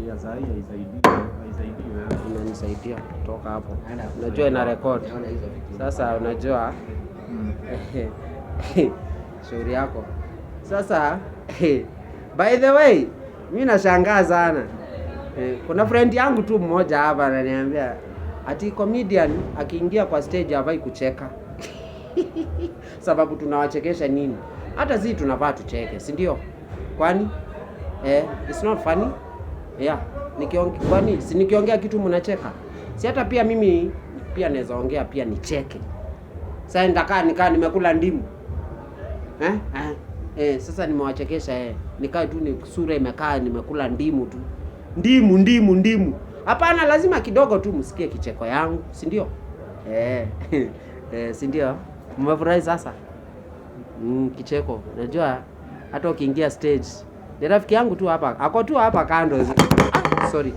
ya saa hii haisaidii wewe. Inanisaidia kutoka hapo. Unajua ina record. Sasa unajua shauri yako. Sasa by the way, mimi nashangaa sana. Kuna friend yangu tu mmoja hapa ananiambia ati comedian akiingia kwa stage hafai kucheka. Sababu tunawachekesha nini? Hata sisi tunafaa tucheke, si ndio? Kwani it's not funny? Yeah, kwani si nikiongea kitu mnacheka? Si hata pia mimi pia naweza ongea pia nicheke. Sasa nikaa nimekula ndimu. Sasa nimewachekesha nikaa tu ni sura imekaa nimekula ndimu tu. Ndimu. Hapana, lazima kidogo tu msikie kicheko yangu, si ndio? Si ndio? Mmefurahi sasa? Kicheko. Unajua hata ukiingia stage, ni rafiki yangu tu hapa. Ako tu hapa kando. Sorry.